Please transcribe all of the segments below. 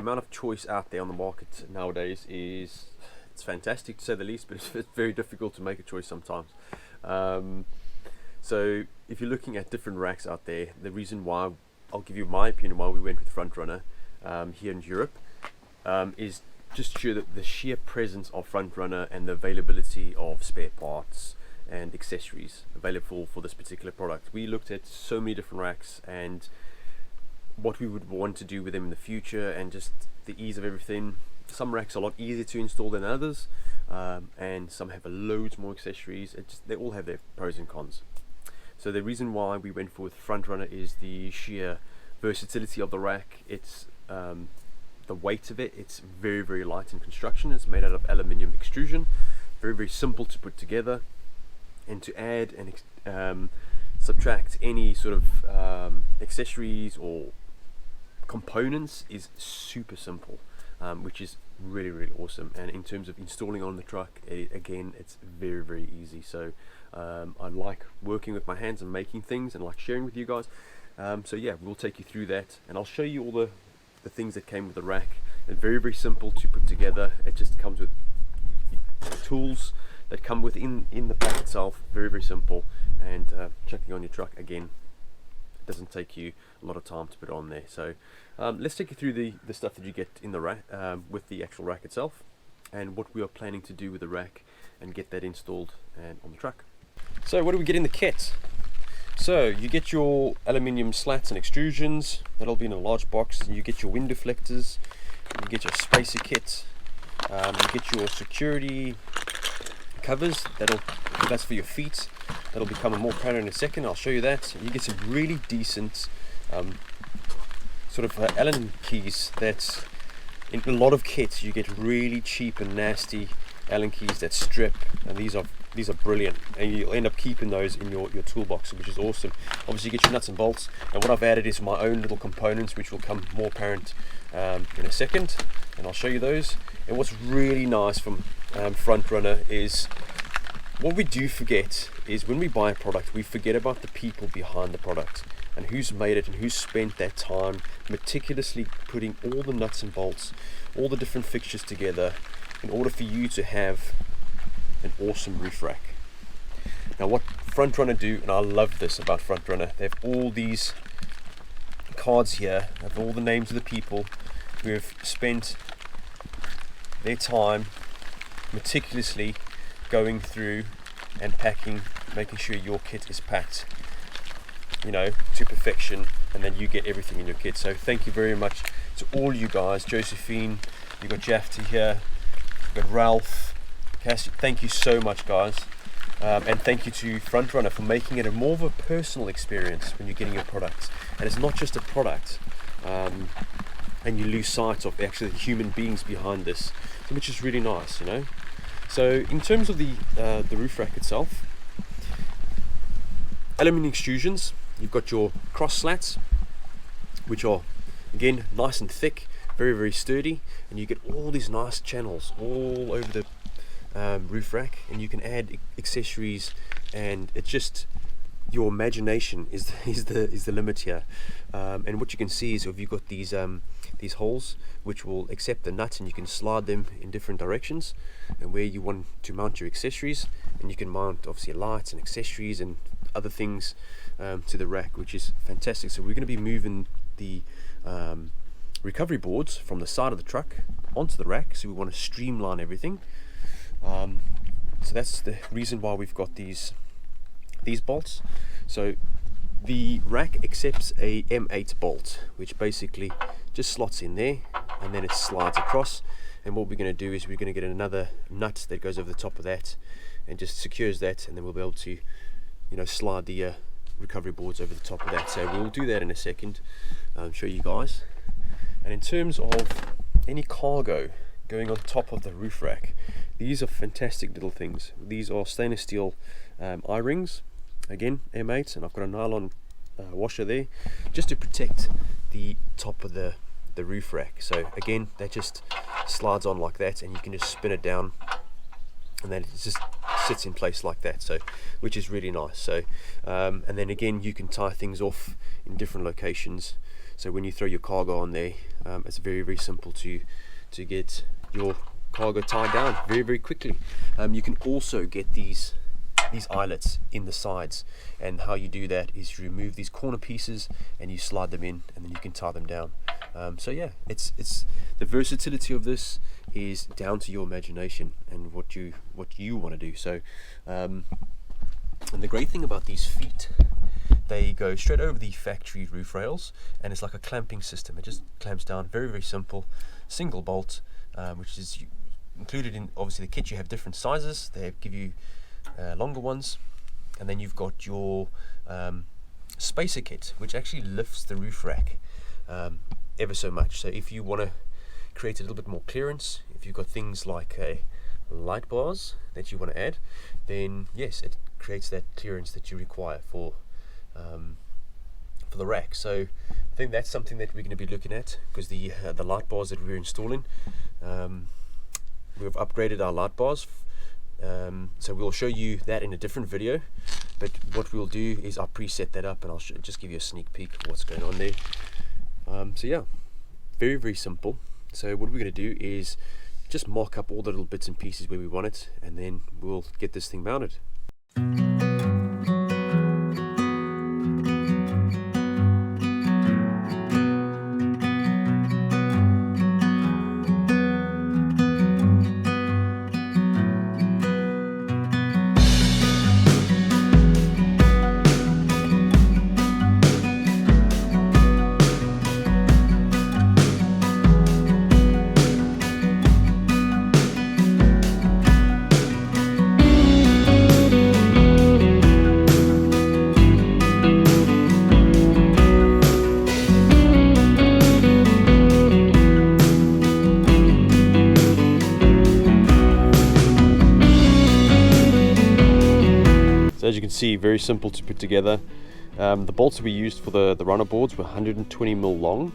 amount of choice out there on the market nowadays it's fantastic to say the least, but it's very difficult to make a choice sometimes. So if you're looking at different racks out there, the reason why, I'll give you my opinion why we went with Frontrunner here in Europe, is just to show that the sheer presence of Frontrunner and the availability of spare parts and accessories available for this particular product. We looked at so many different racks and what we would want to do with them in the future, and just the ease of everything. Some racks are a lot easier to install than others, and some have loads more accessories. They all have their pros and cons. So the reason why we went for with Frontrunner is the sheer versatility of the rack. It's the weight of it. It's very, very light in construction. It's made out of aluminium extrusion, very, very simple to put together, and to add and subtract any sort of accessories or components is super simple, which is really, really awesome. And in terms of installing on the truck, again, it's very, very easy. So I like working with my hands and making things, and like sharing with you guys. So yeah, we'll take you through that, and I'll show you all the things that came with the rack. It's very, very simple to put together. It just comes with tools that come within the pack itself. Very, very simple, and chucking on your truck, again, it doesn't take you a lot of time to put it on there. So let's take you through the stuff that you get in the rack with the actual rack itself, and what we are planning to do with the rack and get that installed and on the truck. So what do we get in the kit? So you get your aluminium slats and extrusions, that'll be in a large box. You get your wind deflectors, you get your spacer kit, you get your security covers, that's for your feet. That'll become more apparent in a second. I'll show you that. You get some really decent sort of Allen keys. That's in a lot of kits you get really cheap and nasty Allen keys that strip, and these are brilliant, and you'll end up keeping those in your toolbox, which is awesome. Obviously you get your nuts and bolts, and what I've added is my own little components, which will come more apparent in a second, and I'll show you those. And what's really nice from Frontrunner is, what we do forget is when we buy a product, we forget about the people behind the product and who's made it and who's spent that time meticulously putting all the nuts and bolts, all the different fixtures together in order for you to have an awesome roof rack. Now what Frontrunner do, and I love this about Frontrunner, they have all these cards here of all the names of the people who have spent their time meticulously going through and packing, making sure your kit is packed, you know, to perfection, and then you get everything in your kit. So thank you very much to all you guys. Josephine, you got Jafty here, you got Ralph, Cassie. Thank you so much, guys, and thank you to Frontrunner for making it a more of a personal experience when you're getting your products. And it's not just a product, and you lose sight of actually the human beings behind this, which is really nice, you know. So in terms of the roof rack itself, aluminium extrusions, you've got your cross slats, which are again nice and thick, very, very sturdy, and you get all these nice channels all over the roof rack, and you can add accessories, and it's just your imagination is the limit here. And what you can see is if you've got these holes which will accept the nuts, and you can slide them in different directions and where you want to mount your accessories, and you can mount obviously lights and accessories and other things to the rack, which is fantastic. So we're going to be moving the recovery boards from the side of the truck onto the rack, so we want to streamline everything. So that's the reason why we've got these bolts. So the rack accepts a M8 bolt, which basically just slots in there, and then it slides across. And what we're going to do is we're going to get another nut that goes over the top of that and just secures that, and then we'll be able to, you know, slide the recovery boards over the top of that. So we'll do that in a second, show you guys. And in terms of any cargo going on top of the roof rack, these are fantastic little things. These are stainless steel eye-rings, again M8, and I've got a nylon washer there just to protect the top of the roof rack. So again, that just slides on like that, and you can just spin it down, and then it just sits in place like that, so which is really nice. So and then again, you can tie things off in different locations So when you throw your cargo on there, it's very simple to get your cargo tied down very quickly. You can also get these eyelets in the sides, and how you do that is you remove these corner pieces and you slide them in, and then you can tie them down. So yeah, it's the versatility of this is down to your imagination and what you want to do. So and the great thing about these feet, they go straight over the factory roof rails, and it's like a clamping system. It just clamps down, very simple, single bolt, which is included in obviously the kit. You have different sizes. They give you longer ones, and then you've got your spacer kit, which actually lifts the roof rack ever so much. So if you want to create a little bit more clearance, if you've got things like light bars that you want to add, then yes, it creates that clearance that you require for the rack. So I think that's something that we're going to be looking at, because the light bars that we're installing, we've upgraded our light bars. So we'll show you that in a different video, but what we'll do is I'll preset that up, and I'll just give you a sneak peek of what's going on there. So yeah, very simple. So what we're going to do is just mark up all the little bits and pieces where we want it, and then we'll get this thing mounted. As you can see, very simple to put together. The bolts that we used for the runner boards were 120mm long,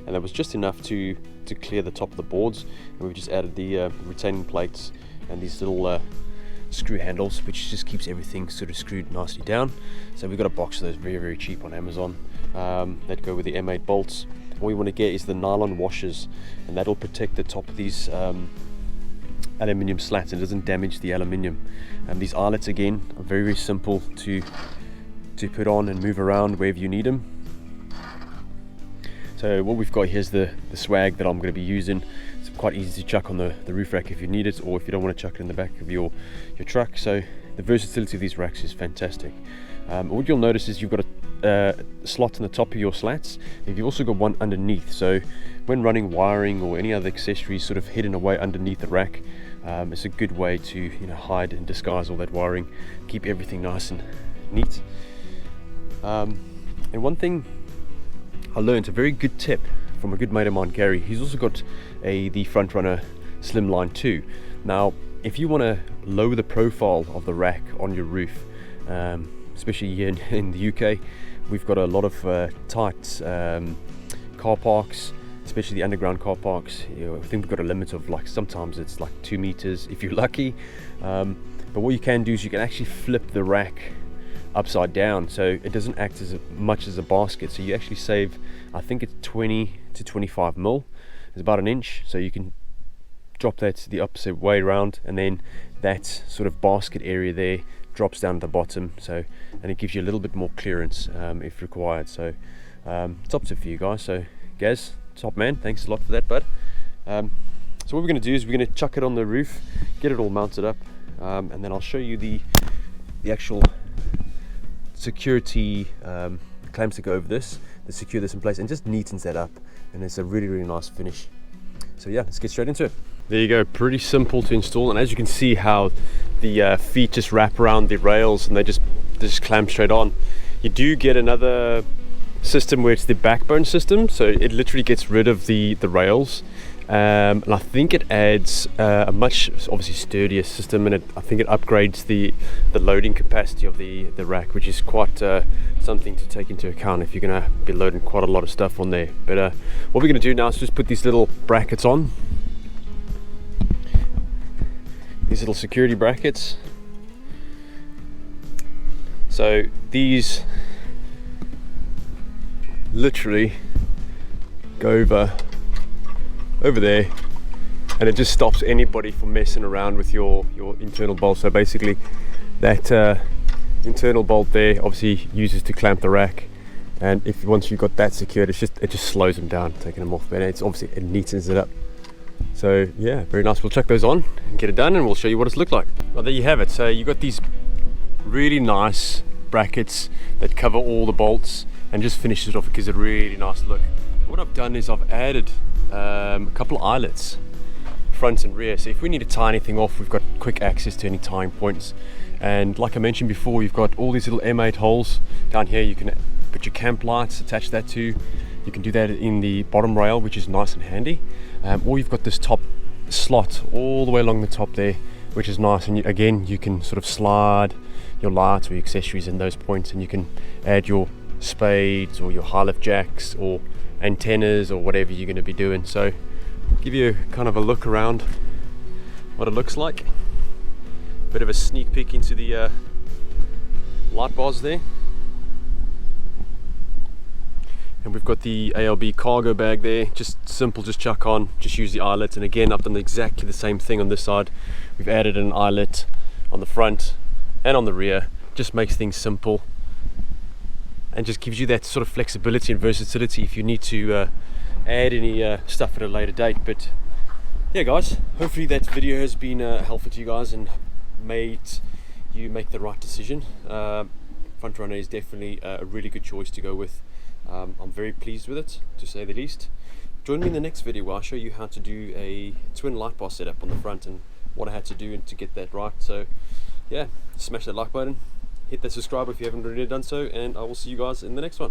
and that was just enough to clear the top of the boards. And we've just added the retaining plates and these little screw handles, which just keeps everything sort of screwed nicely down. So we got a box of those very cheap on Amazon that go with the M8 bolts. What we want to get is the nylon washers, and that'll protect the top of these aluminium slats and doesn't damage the aluminium. And these eyelets again are very simple to put on and move around wherever you need them. So what we've got here is the swag that I'm going to be using. It's quite easy to chuck on the roof rack if you need it, or if you don't want to chuck it in the back of your truck. So the versatility of these racks is fantastic. What you'll notice is you've got a slot in the top of your slats, and you've also got one underneath. So when running wiring or any other accessories sort of hidden away underneath the rack, it's a good way to hide and disguise all that wiring, keep everything nice and neat. And one thing I learned, a very good tip from a good mate of mine, Gary. He's also got the front runner Slimline 2. Now if you want to lower the profile of the rack on your roof, especially here in the UK, we've got a lot of tight car parks, especially the underground car parks. I think we've got a limit of sometimes it's like 2 meters if you're lucky. But what you can do is you can actually flip the rack upside down, so it doesn't act as much as a basket. So you actually save, I think it's 20 to 25 mil. It's about an inch, so you can drop that the opposite way around, and then that sort of basket area there drops down at the bottom. So, and it gives you a little bit more clearance if required. So it's up to you guys. So Gaz, top man, thanks a lot for that, bud. So what we're going to do is we're going to chuck it on the roof, get it all mounted up, and then I'll show you the actual security clamps that go over this, that secure this in place, and just neatens that up, and it's a really nice finish. So yeah, let's get straight into it. There you go, pretty simple to install, and as you can see how the feet just wrap around the rails and they just clamp straight on. You do get another system where it's the backbone system, so it literally gets rid of the rails, and I think it adds a much obviously sturdier system, and I think it upgrades the loading capacity of the rack, which is quite something to take into account if you're going to be loading quite a lot of stuff on there. But what we're going to do now is just put these little brackets on, these little security brackets. So these literally go over there, and it just stops anybody from messing around with your internal bolt. So basically that internal bolt there obviously uses to clamp the rack, and if once you've got that secured, it just slows them down, taking them off. But it's obviously, it neatens it up. So yeah, very nice. We'll chuck those on and get it done, and we'll show you what it's looked like. Well, there you have it. So you got these really nice brackets that cover all the bolts and just finishes it off. It gives it a really nice look. What I've done is I've added a couple of eyelets, front and rear, so if we need to tie anything off, we've got quick access to any tying points. And like I mentioned before, you've got all these little M8 holes down here. You can put your camp lights, attach that to. You can do that in the bottom rail, which is nice and handy. Or you've got this top slot all the way along the top there, which is nice. And again, you can sort of slide your lights or your accessories in those points, and you can add your spades or your high lift jacks or antennas or whatever you're going to be doing. So give you kind of a look around what it looks like. Bit of a sneak peek into the light bars there. And we've got the ALB cargo bag there, just simple, just chuck on, just use the eyelet. And again, I've done exactly the same thing on this side. We've added an eyelet on the front and on the rear, just makes things simple and just gives you that sort of flexibility and versatility if you need to add any stuff at a later date. But yeah guys, hopefully that video has been helpful to you guys and made you make the right decision. Front runner is definitely a really good choice to go with. I'm very pleased with it, to say the least. Join me in the next video where I'll show you how to do a twin light bar setup on the front and what I had to do to get that right. So yeah, smash that like button, hit that subscribe if you haven't already done so, and I will see you guys in the next one.